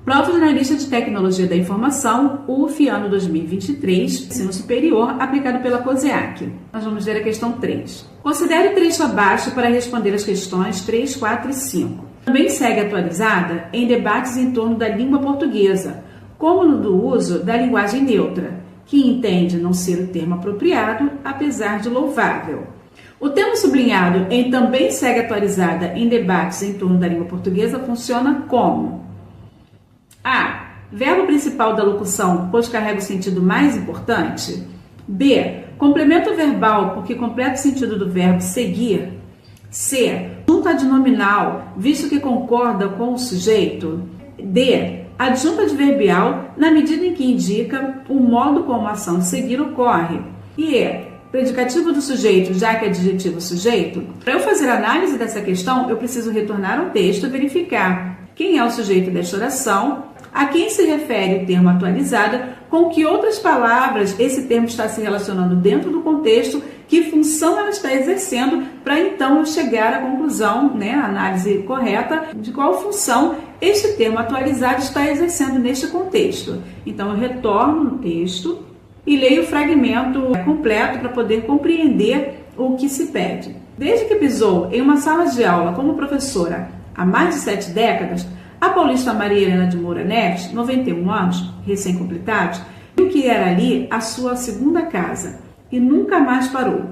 Prova de Analista de Tecnologia da Informação, UF, ano 2023, ensino superior, aplicado pela COSEAC. Nós vamos ver a questão 3. Considere o trecho abaixo para responder as questões 3, 4 e 5. Também segue atualizada em debates em torno da língua portuguesa, como no do uso da linguagem neutra, que entende não ser o termo apropriado, apesar de louvável. O termo sublinhado em também segue atualizada em debates em torno da língua portuguesa funciona como: A. Verbo principal da locução, pois carrega o sentido mais importante. B. Complemento verbal, porque completa o sentido do verbo seguir. C. Adjunta adnominal, visto que concorda com o sujeito. D. Adjunta adverbial, na medida em que indica o modo como a ação de seguir ocorre. E E. Predicativo do sujeito, já que é adjetivo sujeito. Para eu fazer análise dessa questão, eu preciso retornar ao texto e verificar quem é o sujeito desta oração, a quem se refere o termo atualizada, com que outras palavras esse termo está se relacionando dentro do contexto, que função ela está exercendo, para então eu chegar à conclusão, a análise correta de qual função este termo atualizado está exercendo neste contexto. Então eu retorno no texto e leio o fragmento completo para poder compreender o que se pede. Desde que pisou em uma sala de aula como professora há mais de 7 décadas, a paulista Maria Helena de Moura Neves, 91 anos, recém-completados, viu que era ali a sua segunda casa e nunca mais parou.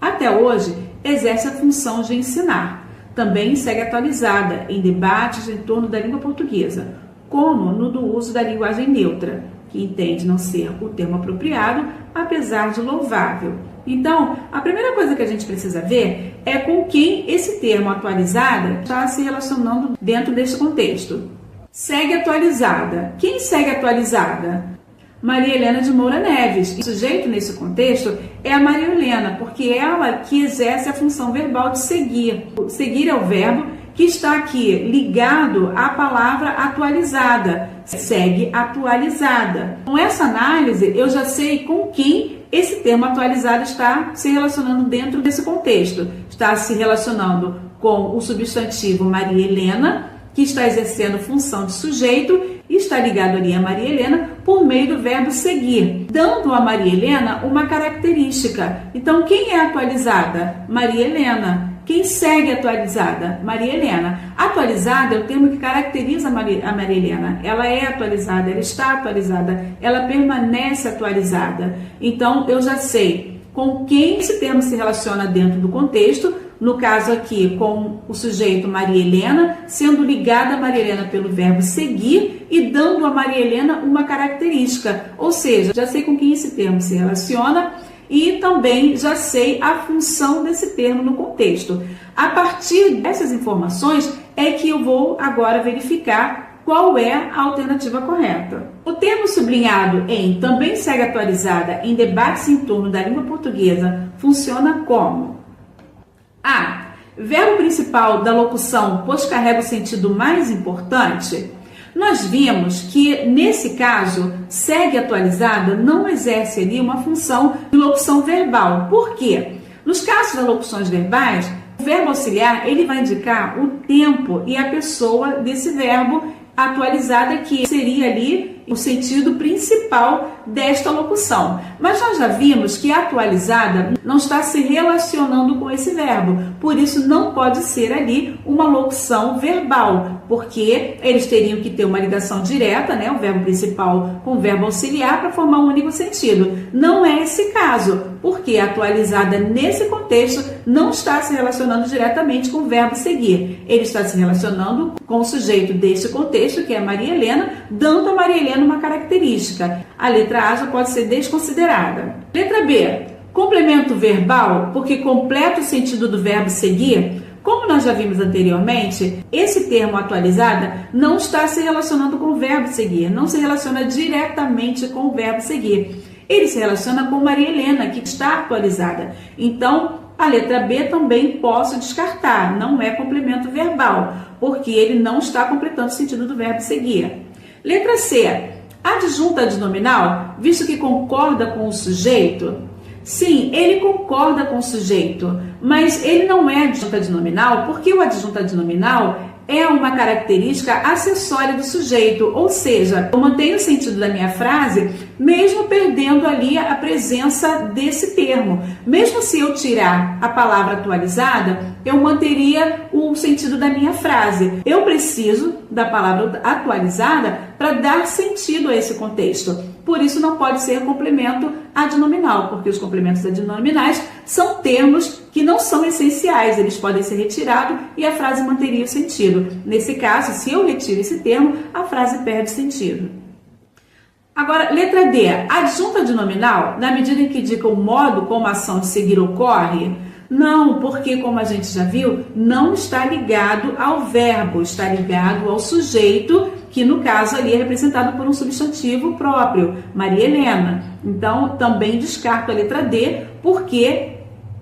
Até hoje, exerce a função de ensinar. Também segue atualizada em debates em torno da língua portuguesa, como no do uso da linguagem neutra, que entende não ser o termo apropriado, apesar de louvável. Então, a primeira coisa que a gente precisa ver é com quem esse termo atualizada está se relacionando dentro deste contexto. Segue atualizada. Quem segue atualizada? Maria Helena de Moura Neves. O sujeito nesse contexto é a Maria Helena, porque é ela que exerce a função verbal de seguir. Seguir é o verbo que está aqui ligado à palavra atualizada. Segue atualizada. Com essa análise, eu já sei com quem esse termo atualizado está se relacionando dentro desse contexto. Está se relacionando com o substantivo Maria Helena, que está exercendo função de sujeito, e está ligado ali a Maria Helena por meio do verbo seguir, dando a Maria Helena uma característica. Então, quem é atualizada? Maria Helena. Quem segue atualizada? Maria Helena. Atualizada é o termo que caracteriza a Maria Helena. Ela é atualizada, ela está atualizada, ela permanece atualizada. Então, eu já sei com quem esse termo se relaciona dentro do contexto, no caso aqui, com o sujeito Maria Helena, sendo ligada a Maria Helena pelo verbo seguir e dando a Maria Helena uma característica. Ou seja, já sei com quem esse termo se relaciona e também já sei a função desse termo no contexto. A partir dessas informações é que eu vou agora verificar qual é a alternativa correta. O termo sublinhado em também segue atualizada em debates em torno da língua portuguesa funciona como: A. Verbo principal da locução, pois carrega o sentido mais importante. Nós vimos que, nesse caso, segue atualizada não exerce ali uma função de locução verbal. Por quê? Nos casos das locuções verbais, o verbo auxiliar ele vai indicar o tempo e a pessoa desse verbo atualizada, que seria ali o sentido principal desta locução. Mas nós já vimos que a atualizada não está se relacionando com esse verbo, por isso não pode ser ali uma locução verbal, porque eles teriam que ter uma ligação direta, o verbo principal com o verbo auxiliar, para formar um único sentido. Não é esse caso, porque a atualizada nesse contexto não está se relacionando diretamente com o verbo seguir. Ele está se relacionando com o sujeito deste contexto, que é Maria Helena, dando a Maria Helena uma característica. A letra A já pode ser desconsiderada. Letra B. Complemento verbal, porque completa o sentido do verbo seguir. Como nós já vimos anteriormente, esse termo atualizada não está se relacionando com o verbo seguir, não se relaciona diretamente com o verbo seguir. Ele se relaciona com Maria Helena, que está atualizada. Então, a letra B também posso descartar, não é complemento verbal, porque ele não está completando o sentido do verbo seguir. Letra C. Adjunta adnominal, visto que concorda com o sujeito. Sim, ele concorda com o sujeito, mas ele não é adjunta adnominal, porque o adjunta adnominal é uma característica acessória do sujeito, ou seja, eu mantenho o sentido da minha frase mesmo perdendo ali a presença desse termo. Mesmo se eu tirar a palavra atualizada, eu manteria o sentido da minha frase. Eu preciso da palavra atualizada para dar sentido a esse contexto. Por isso não pode ser complemento adnominal, porque os complementos adnominais são termos que não são essenciais, eles podem ser retirados e a frase manteria o sentido. Nesse caso, se eu retiro esse termo, a frase perde sentido. Agora, letra D, adjunto adnominal, na medida em que indica o modo como a ação de seguir ocorre? Não, porque, como a gente já viu, não está ligado ao verbo, está ligado ao sujeito, que no caso ali é representado por um substantivo próprio, Maria Helena. Então, também descarto a letra D, porque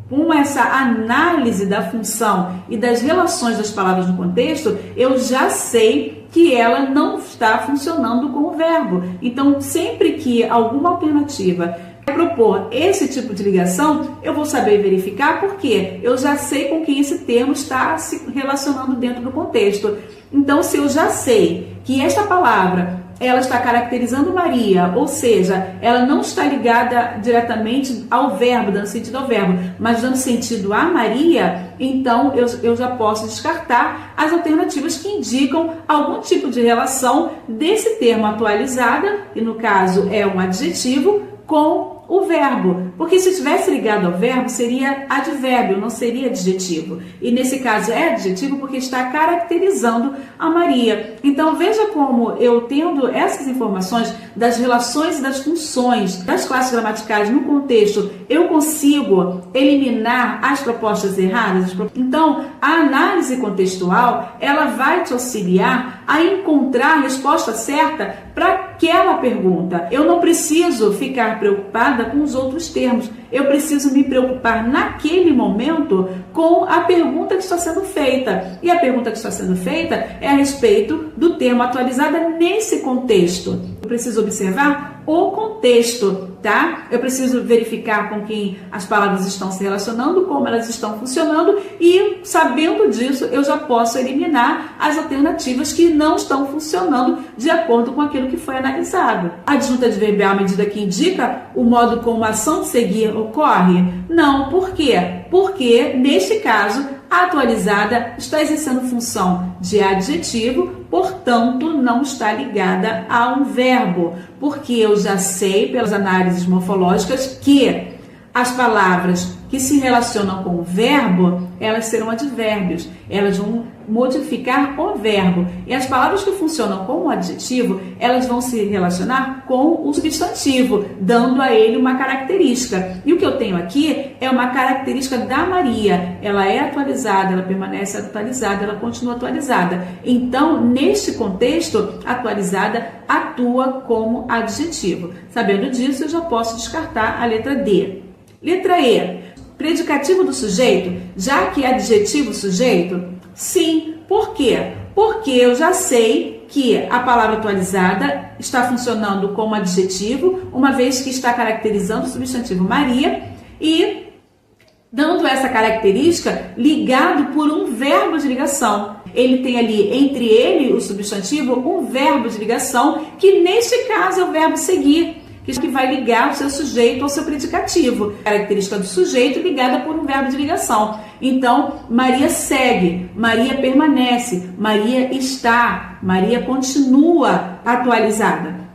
com essa análise da função e das relações das palavras no contexto, eu já sei que ela não está funcionando com o verbo. Então, sempre que alguma alternativa propor esse tipo de ligação, eu vou saber verificar porque eu já sei com quem esse termo está se relacionando dentro do contexto. Então, se eu já sei que esta palavra ela está caracterizando Maria, ou seja, ela não está ligada diretamente ao verbo, dando sentido ao verbo, mas dando sentido a Maria, então eu já posso descartar as alternativas que indicam algum tipo de relação desse termo atualizada, e no caso é um adjetivo, com o verbo, porque se estivesse ligado ao verbo seria advérbio, não seria adjetivo, e nesse caso é adjetivo porque está caracterizando a Maria. Então veja como eu tendo essas informações das relações e das funções das classes gramaticais no contexto, eu consigo eliminar as propostas erradas. Então a análise contextual ela vai te auxiliar a encontrar a resposta certa para aquela pergunta. Eu não preciso ficar preocupada com os outros termos. Eu preciso me preocupar naquele momento com a pergunta que está sendo feita. E a pergunta que está sendo feita é a respeito do termo atualizada nesse contexto. Eu preciso observar o contexto, tá? Eu preciso verificar com quem as palavras estão se relacionando, como elas estão funcionando e, sabendo disso, eu já posso eliminar as alternativas que não estão funcionando de acordo com aquilo que foi analisado. A adjunta adverbial, à medida que indica o modo como a ação de seguir ocorre? Não, por quê? Porque, neste caso, a atualizada está exercendo função de adjetivo, portanto, não está ligada a um verbo, porque eu já sei, pelas análises morfológicas, que as palavras que se relacionam com o verbo, elas serão advérbios, elas vão modificar o verbo. E as palavras que funcionam como adjetivo, elas vão se relacionar com o substantivo, dando a ele uma característica. E o que eu tenho aqui é uma característica da Maria. Ela é atualizada, ela permanece atualizada, ela continua atualizada. Então, neste contexto, atualizada atua como adjetivo. Sabendo disso, eu já posso descartar a letra D. Letra E. Predicativo do sujeito, já que é adjetivo sujeito? Sim. Por quê? Porque eu já sei que a palavra atualizada está funcionando como adjetivo, uma vez que está caracterizando o substantivo Maria e dando essa característica ligado por um verbo de ligação. Ele tem ali, entre ele, o substantivo, um verbo de ligação, que neste caso é o verbo seguir, que vai ligar o seu sujeito ao seu predicativo. Característica do sujeito ligada por um verbo de ligação. Então, Maria segue, Maria permanece, Maria está, Maria continua atualizada.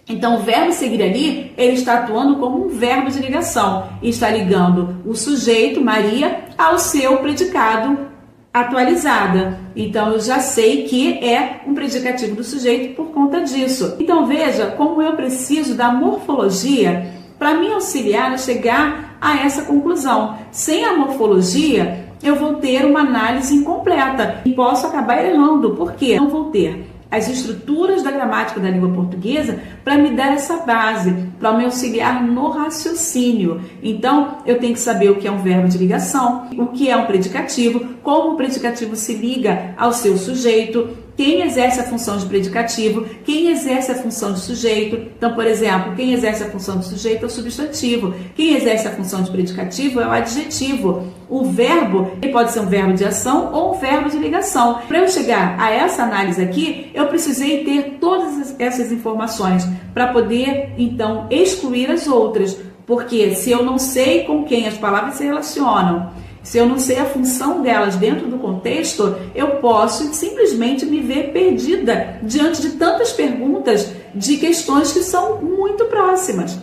Então, o verbo seguir ali, ele está atuando como um verbo de ligação e está ligando o sujeito, Maria, ao seu predicado atualizada. Então, eu já sei que é um predicativo do sujeito por conta disso. Então, veja como eu preciso da morfologia para me auxiliar a chegar a essa conclusão. Sem a morfologia, eu vou ter uma análise incompleta e posso acabar errando. Por quê? Não vou ter as estruturas da gramática da língua portuguesa para me dar essa base, para me auxiliar no raciocínio. Então, eu tenho que saber o que é um verbo de ligação, o que é um predicativo, como o predicativo se liga ao seu sujeito, quem exerce a função de predicativo, quem exerce a função de sujeito. Então, por exemplo, quem exerce a função de sujeito é o substantivo, quem exerce a função de predicativo é o adjetivo. O verbo, ele pode ser um verbo de ação ou um verbo de ligação. Para eu chegar a essa análise aqui, eu precisei ter todas essas informações para poder, então, excluir as outras. Porque se eu não sei com quem as palavras se relacionam, se eu não sei a função delas dentro do contexto, eu posso simplesmente me ver perdida diante de tantas perguntas de questões que são muito próximas,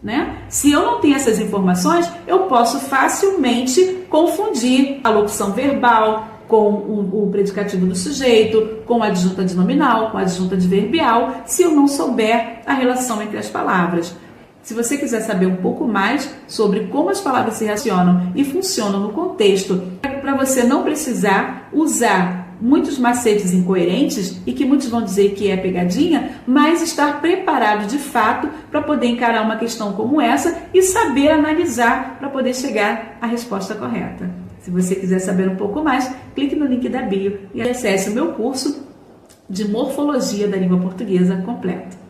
né? Se eu não tenho essas informações, eu posso facilmente confundir a locução verbal com o predicativo do sujeito, com a adjunta adnominal, com a adjunta adverbial, se eu não souber a relação entre as palavras. Se você quiser saber um pouco mais sobre como as palavras se relacionam e funcionam no contexto, para você não precisar usar muitos macetes incoerentes e que muitos vão dizer que é pegadinha, mas estar preparado de fato para poder encarar uma questão como essa e saber analisar para poder chegar à resposta correta. Se você quiser saber um pouco mais, clique no link da bio e acesse o meu curso de Morfologia da Língua Portuguesa completo.